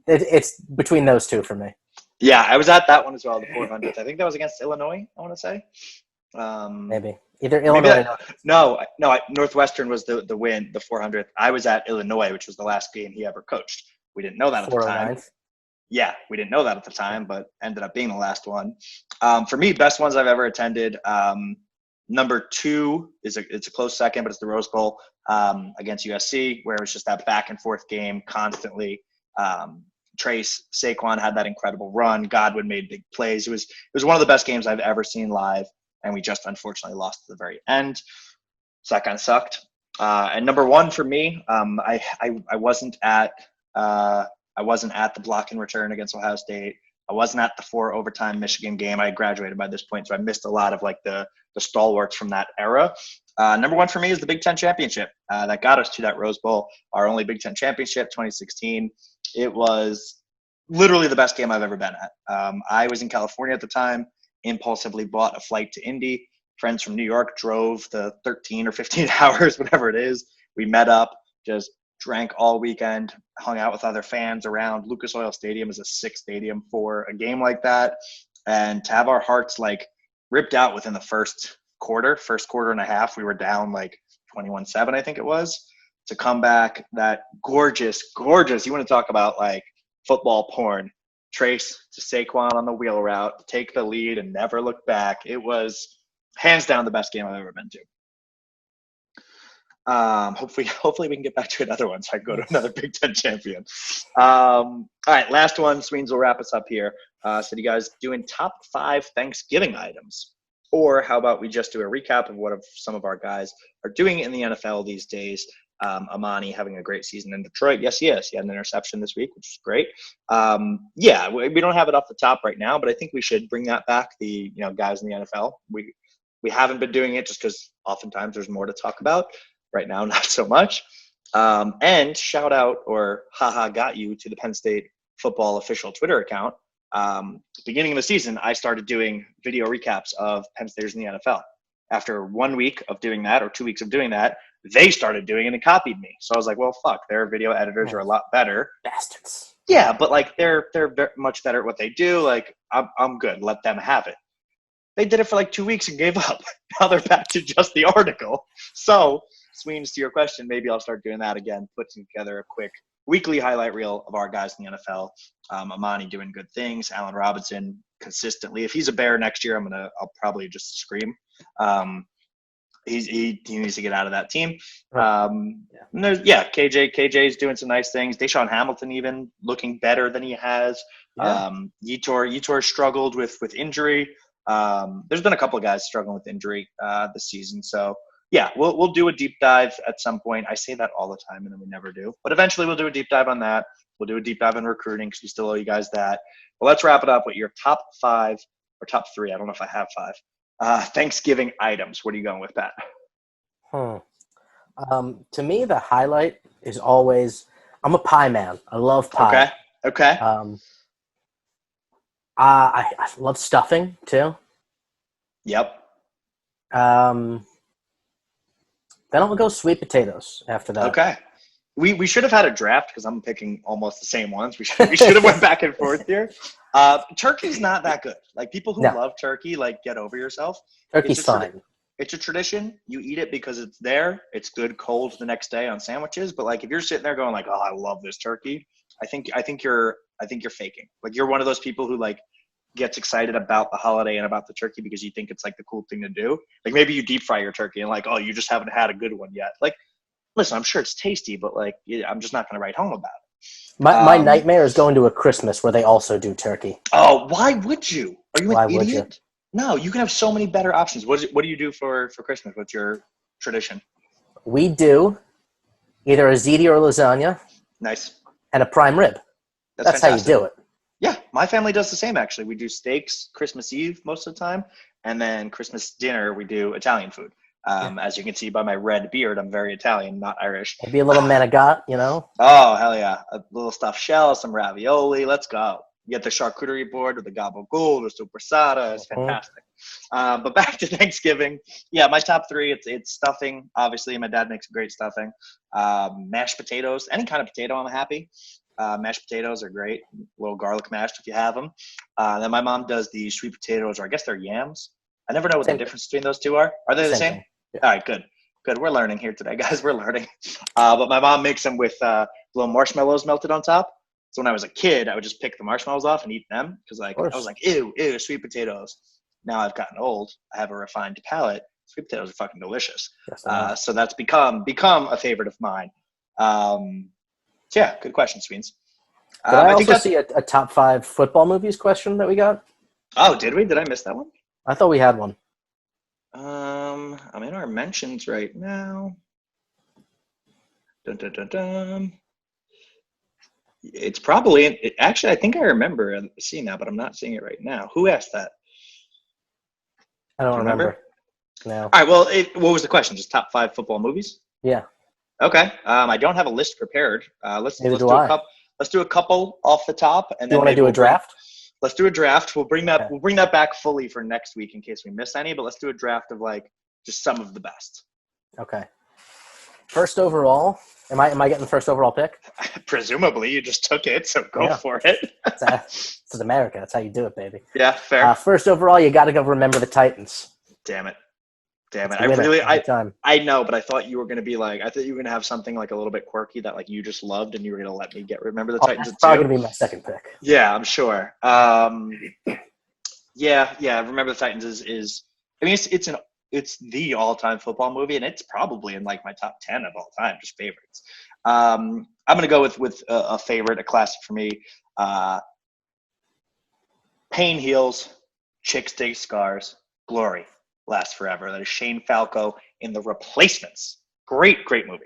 it's between those two for me. Yeah, I was at that one as well, the 400th. I think that was against Illinois, I want to say. Maybe. Either Illinois or Northwestern was the win, the 400th. I was at Illinois, which was the last game he ever coached. We didn't know that at the time. Yeah, we didn't know that at the time, but ended up being the last one. For me, best ones I've ever attended. Number two it's a close second, but it's the Rose Bowl against USC, where it was just that back and forth game constantly. Trace, Saquon had that incredible run. Godwin made big plays. It was one of the best games I've ever seen live, and we just unfortunately lost at the very end. So that kind of sucked. And number one for me, I wasn't at the block and return against Ohio State. I wasn't at the 4 overtime Michigan game. I graduated by this point, so I missed a lot of like the stalwarts from that era. Number one for me is the Big Ten championship that got us to that Rose Bowl, our only Big Ten championship, 2016. It was literally the best game I've ever been at. I was in California at the time, impulsively bought a flight to Indy. Friends from New York drove the 13 or 15 hours, whatever it is. We met up, just drank all weekend, hung out with other fans around. Lucas Oil Stadium is a sick stadium for a game like that. And to have our hearts like ripped out within the first quarter and a half, we were down like 21-7, I think it was. To come back, that gorgeous, you want to talk about like football porn, Trace to Saquon on the wheel route, take the lead and never look back. It was hands down the best game I've ever been to. Hopefully we can get back to another one so I can go to another Big Ten champion. All right, last one. Sweens will wrap us up here. So you guys doing top 5 Thanksgiving items? Or how about we just do a recap of what some of our guys are doing in the NFL these days? Amani having a great season in Detroit. Yes, he is. He had an interception this week, which is great. We don't have it off the top right now, but I think we should bring that back. The guys in the NFL. We haven't been doing it just because oftentimes there's more to talk about. Right now, not so much. And shout out or haha got you to the Penn State football official Twitter account. Beginning of the season, I started doing video recaps of Penn Staters in the NFL. After 1 week of doing that or 2 weeks of doing that, they started doing it and copied me. So I was like, well, fuck, their video editors are a lot better. Bastards. Yeah, but like they're much better at what they do. Like I'm good. Let them have it. They did it for like 2 weeks and gave up. Now they're back to just the article. So, Sweens, to your question, maybe I'll start doing that again, putting together a quick weekly highlight reel of our guys in the NFL. Amani doing good things. Allen Robinson consistently. If he's a Bear next year, I'll probably just scream. He needs to get out of that team. KJ's doing some nice things. Deshaun Hamilton even looking better than he has. Yeah. Yetur struggled with injury. There's been a couple of guys struggling with injury this season. So yeah, we'll do a deep dive at some point. I say that all the time and then we never do. But eventually we'll do a deep dive on that. We'll do a deep dive in recruiting because we still owe you guys that. But let's wrap it up with your top 5 or top 3. I don't know if I have 5. Thanksgiving items. What are you going with, Pat? To me, the highlight is always I'm a pie man. I love pie. Okay. I love stuffing too. Yep. Um, then I'll go sweet potatoes after that. Okay. We should have had a draft because I'm picking almost the same ones. We should have went back and forth here. Turkey's not that good. Like people who No, love turkey, like get over yourself. It's turkey's a tradi- fine. it's a tradition. You eat it because it's there. It's good cold the next day on sandwiches. But like if you're sitting there going like, oh, I love this turkey, I think you're faking. Like you're one of those people who like gets excited about the holiday and about the turkey because you think it's like the cool thing to do. Like maybe you deep fry your turkey and like, oh, you just haven't had a good one yet. Like listen, I'm sure it's tasty, but like, yeah, I'm just not going to write home about it. My nightmare is going to a Christmas where they also do turkey. Oh, why would you? Are you an Why would you? idiot? No, you can have so many better options. What do you do for Christmas? What's your tradition? We do either a ziti or lasagna Nice. and a prime rib. That's That's how you fantastic. do it. Yeah, my family does the same actually. We do steaks Christmas Eve most of the time, and then Christmas dinner we do Italian food. Yeah. As you can see by my red beard, I'm very Italian, not Irish. Maybe a little manigot, you know? Oh, hell yeah. A little stuffed shell, some ravioli. Let's go. You get the charcuterie board with the gabagool, the supersada. It's Mhm. fantastic. But back to Thanksgiving. Yeah, my top three, it's stuffing. Obviously, my dad makes great stuffing. Mashed potatoes. Any kind of potato, I'm happy. Mashed potatoes are great. A little garlic mashed if you have them. Then my mom does the sweet potatoes, or I guess they're yams. I never know what the Same thing. difference between those two are. Are they the Same same? thing. Yeah. All right, good. Good. We're learning here today, guys. We're learning. But my mom makes them with little marshmallows melted on top. So when I was a kid, I would just pick the marshmallows off and eat them because Of like I was course. like, ew, ew, sweet potatoes. Now I've gotten old. I have a refined palate. Sweet potatoes are fucking delicious. Yes, they are. So that's become a favorite of mine. So yeah, good question, Sweens. Did I I think also that's. see a top five football movies question that we got? Oh, did we? Did I miss that one? I thought we had one. I'm in our mentions right now. Dun, dun, dun, dun. It's probably actually. I think I remember seeing that, but I'm not seeing it right now. Who asked that? I Do don't you remember? remember. No. All right. Well, what was the question? Just top five football movies? Yeah. Okay. I don't have a list prepared. Let's Neither let's do do a I. couple. Let's do a couple off the top, and Do you then want to maybe do a we'll bring. draft? Let's do a draft. We'll bring that. Okay. We'll bring that back fully for next week in case we miss any. But let's do a draft of like just some of the best. Okay. First overall. Am I getting the first overall pick? Presumably, you just took it, so go Yeah. for it. This is America. That's how you do it, baby. Yeah, fair. First overall, you got to go remember the Titans. Damn it. Damn It's it. a winner every time. I know, but I thought you were gonna be like I thought you were gonna have something like a little bit quirky that like you just loved and you were gonna let me get remember the Oh, Titans that's at probably two. going to be my second pick. Yeah, I'm sure. Yeah, remember the Titans is I mean it's the all time football movie and it's probably in like my top 10 of all time, just favorites. I'm gonna go with a favorite, a classic for me. Uh Pain heals, chicks dig scars, glory lasts forever. That is Shane Falco in The Replacements. Great movie.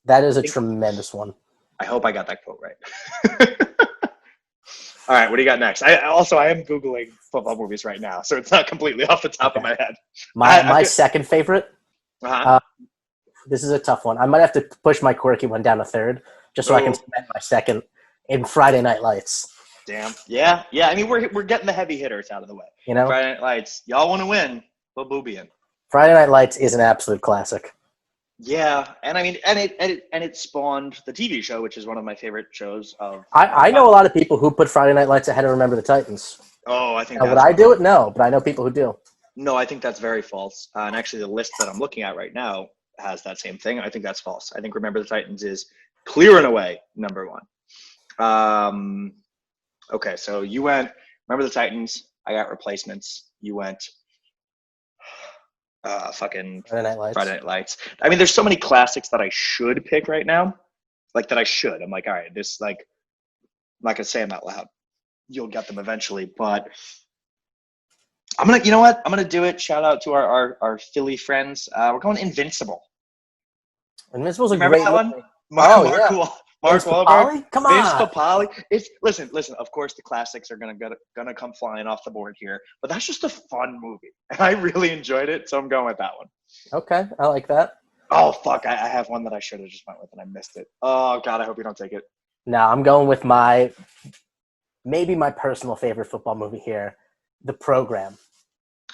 That is a tremendous one. I hope I got that quote right. All right, what do you got next? I am Googling football movies right now, so it's not completely off the top of Okay. my head. My second favorite, Uh-huh. this is a tough one. I might have to push my quirky one down a third just so I can Oh, spend my second in Friday Night Lights. damn. Yeah. I mean, we're getting the heavy hitters out of the way. You know? Friday Night Lights. Y'all want to win? Put Booby in. Friday Night Lights is an absolute classic. Yeah, and I mean, and it spawned the TV show, which is one of my favorite shows of. I know a lot of people who put Friday Night Lights ahead of Remember the Titans. Oh, I think Now, would that's I do it? No, but I know people who do. No, I think that's very false. And actually, the list that I'm looking at right now has that same thing. I think that's false. I think Remember the Titans is clear and away number one. Okay, so you went Remember the Titans. I got Replacements. You went fucking Friday Night Lights. Friday Night Lights. I mean, there's so many classics that I should pick right now. Like that I should. I'm like, all right, this like I'm not gonna say them out loud. You'll get them eventually, but you know what? I'm gonna do it. Shout out to our Philly friends. We're going Invincible. Invincible's a Remember great that one? movie. Mark, Yeah. Mark Vince Wahlberg, Papale? Come Vince on. Papale. It's listen. Of course, the classics are gonna come flying off the board here, but that's just a fun movie, and I really enjoyed it, so I'm going with that one. Okay, I like that. Oh fuck! I have one that I should have just went with, and I missed it. Oh god, I hope you don't take it. Now I'm going with maybe my personal favorite football movie here, The Program.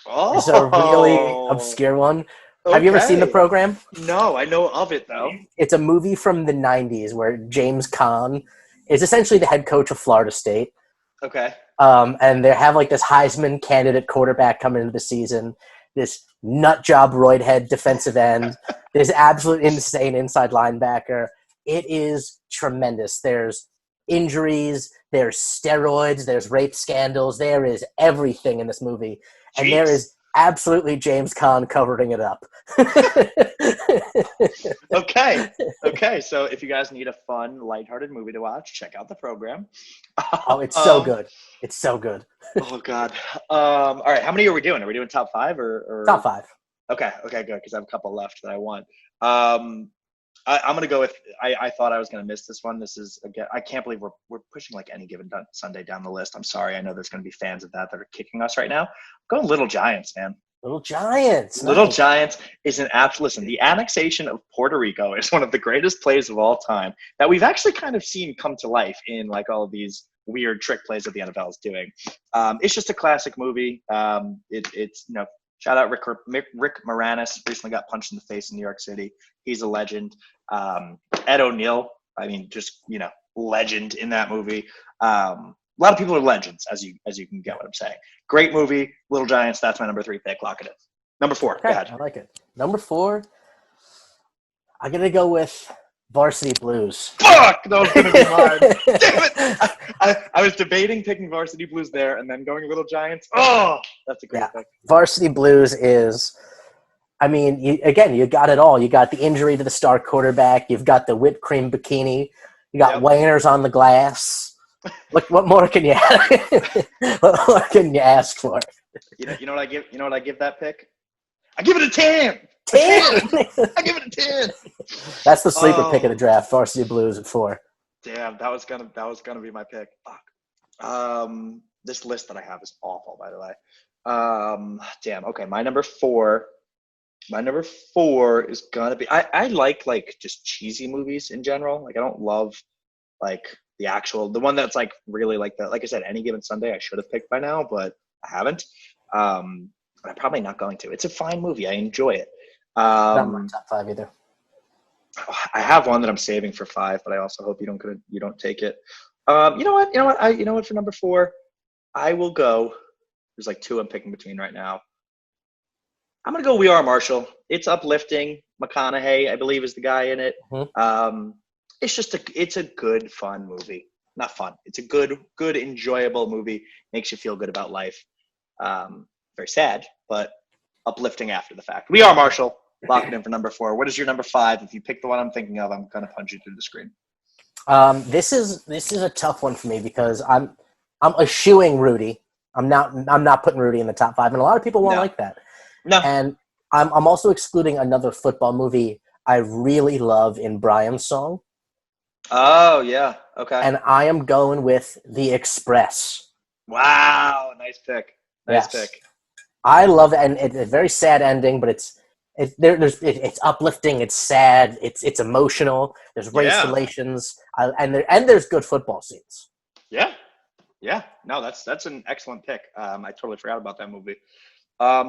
It's a really Oh, obscure one. Have you ever seen the okay. program? No, I know of it though. It's a movie from the 90s where James Caan is essentially the head coach of Florida State. Okay. And they have like this Heisman candidate quarterback coming into the season, this nut job roid head defensive end, this absolute insane inside linebacker. It is tremendous. There's injuries, there's steroids, there's rape scandals, there is everything in this movie. And there Jeez. is absolutely James Caan covering it up. Okay. Okay. So if you guys need a fun, lighthearted movie to watch, check out the program. Oh, it's so um, good. It's so good. oh God. All right. How many are we doing? Are we doing top five Top or? five. Okay. Okay. Good. Because I have a couple left that I want. Um, I'm gonna go with. I thought I was gonna miss this one. This is again. I can't believe we're pushing like any given Sunday down the list. I'm sorry. I know there's gonna be fans of that are kicking us right now. I'm going Little Giants, man. Little Giants. Little Nice. Giants is an absolute. Listen, the annexation of Puerto Rico is one of the greatest plays of all time that we've actually kind of seen come to life in like all of these weird trick plays that the NFL is doing. It's just a classic movie. It's shout out Rick Moranis, recently got punched in the face in New York City. He's a legend. Ed O'Neill, I mean, just legend in that movie. A lot of people are legends, as you can get what I'm saying. Great movie, Little Giants. That's my number 3 pick. Lock it in. Number 4. Go Okay, ahead. I like it. Number 4, I'm gonna go with Varsity Blues. Fuck, that was gonna be mine. Damn it! I was debating picking Varsity Blues there and then going Little Giants. Oh, that's a great Yeah, pick. Varsity Blues is. I mean, you got it all. You got the injury to the star quarterback. You've got the whipped cream bikini. You got Yep. Wainers on the glass. What more can you? What more can you ask for? You know what I give? You know what I give that pick? I give it a 10. A 10. 10. I give it a 10. That's the sleeper pick of the Oh, draft. Varsity Blues at 4. damn, that was gonna be my pick. Fuck. This list that I have is awful, by the way. Damn. Okay, my number 4. My number 4 is gonna be. I like just cheesy movies in general. Like I don't love like the one that's like really like the like I said, Any Given Sunday I should have picked by now, but I haven't. I'm probably not going to. It's a fine movie. I enjoy it. Not in my Um, top 5 either. I have one that I'm saving for 5, but I also hope you don't take it. You know what? You know what? For number 4, I will go. There's like 2 I'm picking between right now. I'm gonna go We Are Marshall. It's uplifting. McConaughey, I believe, is the guy in it. Mhm. It's a good, fun movie. Not fun. It's a good, enjoyable movie. Makes you feel good about life. Very sad, but uplifting after the fact. We Are Marshall. Lock it in for number 4. What is your number 5? If you pick the one I'm thinking of, I'm gonna punch you through the screen. This is a tough one for me because I'm eschewing Rudy. I'm not putting Rudy in the top 5, and a lot of people won't No, like that. no. And I'm also excluding another football movie I really love in Brian's song, Oh yeah. Okay. and I am going with The Express. Wow. Nice pick. Nice Yes, pick. I love it, and it's a very sad ending, but it's uplifting, it's sad, it's emotional. There's race Yeah. relations, and there's good football scenes. Yeah. Yeah. No, that's an excellent pick. I totally forgot about that movie.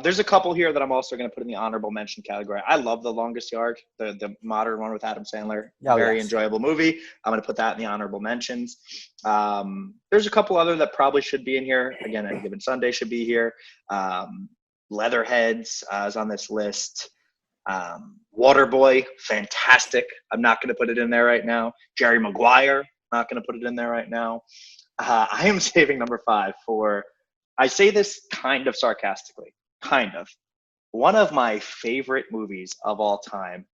There's a couple here that I'm also going to put in the honorable mention category. I love The Longest Yard, the modern one with Adam Sandler. Oh Very yes, enjoyable movie. I'm going to put that in the honorable mentions. There's a couple other that probably should be in here. Again, Any Given Sunday should be here. Leatherheads is on this list. Waterboy, fantastic. I'm not going to put it in there right now. Jerry Maguire, not going to put it in there right now. I am saving number 5 for. I say this kind of sarcastically, kind of. One of my favorite movies of all time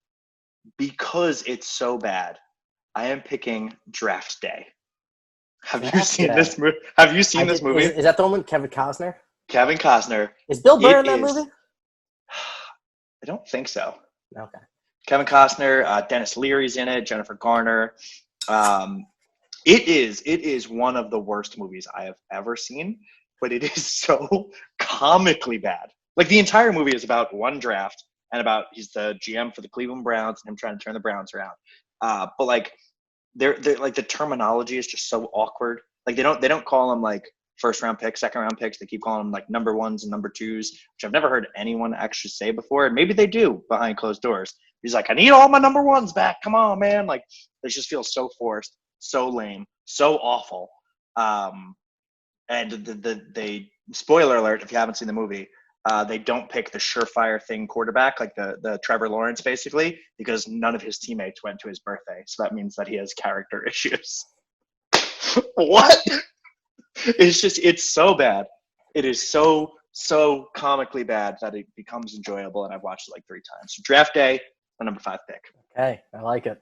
because it's so bad. I am picking Draft Day. Have you Draft seen Day. this movie? Have you I seen this did. Is, movie? is that the one with Kevin Costner? Kevin Costner. Is Bill Burr It in that is. movie? I don't think so. Okay. Kevin Costner, Dennis Leary's in it, Jennifer Garner. Um, it is one of the worst movies I have ever seen, but it is so comically bad. Like the entire movie is about one draft and about he's the GM for the Cleveland Browns and him trying to turn the Browns around. But like they're like the terminology is just so awkward. Like they don't call him like first round picks, second round picks. They keep calling them like number ones and number twos, which I've never heard anyone actually say before. And maybe they do behind closed doors. He's like, I need all my number ones back. Come on, man. Like, it just feels so forced, so lame, so awful. And they spoiler alert if you haven't seen the movie, they don't pick the surefire thing quarterback, like the Trevor Lawrence, basically, because none of his teammates went to his birthday. So that means that he has character issues. What? It's so bad. It is so comically bad that it becomes enjoyable, and I've watched it like 3 times. So draft day, the number 5 pick. Okay, I like it.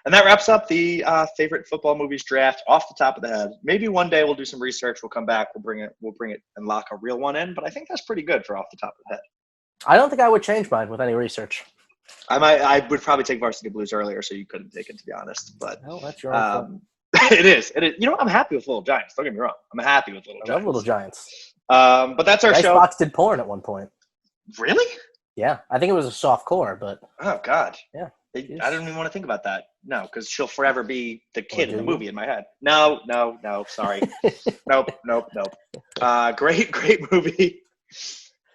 And that wraps up the favorite football movies draft off the top of the head. Maybe one day we'll do some research. We'll come back. We'll bring it and lock a real one in. But I think that's pretty good for off the top of the head. I don't think I would change mine with any research. I would probably take Varsity Blues earlier, so you couldn't take it, to be honest. But that's your own it is. You know what? I'm happy with Little Giants. Don't get me wrong. I'm happy with Little Giants. I love Little Giants. But that's our show. Icebox did porn at one point. Really? Yeah, I think it was a soft core, but oh god, yeah. I don't even want to think about that. No, because she'll forever be the kid in the movie in my head. No, sorry. nope. Great movie.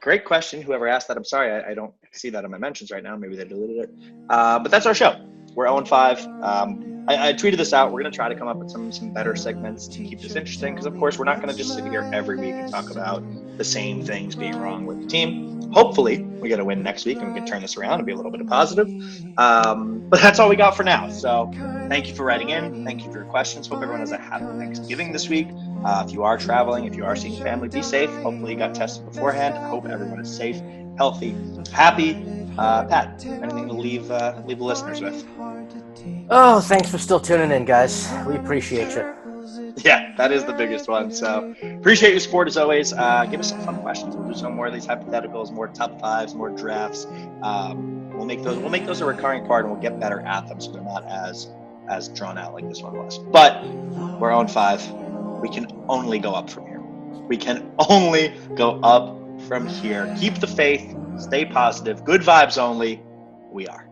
Great question. Whoever asked that, I'm sorry. I don't see that in my mentions right now. Maybe they deleted it. But that's our show. We're 0-5. I tweeted this out. We're going to try to come up with some better segments to keep this interesting because, of course, we're not going to just sit here every week and talk about the same things being wrong with the team. Hopefully, we get a win next week and we can turn this around and be a little bit of positive. But that's all we got for now. So thank you for writing in. Thank you for your questions. Hope everyone has a happy Thanksgiving this week. If you are traveling, if you are seeing family, be safe. Hopefully you got tested beforehand. I hope everyone is safe, healthy, happy. Pat, anything to leave the listeners with? Oh, thanks for still tuning in, guys. We appreciate you. Yeah, that is the biggest one. So appreciate your support as always. Give us some fun questions. We'll do some more of these hypotheticals, more top 5s, more drafts. We'll make those a recurring part, and we'll get better at them so they're not as drawn out like this one was. But we're 0-5. We can only go up from here. We can only go up from here. Keep the faith. Stay positive. Good vibes only. We are.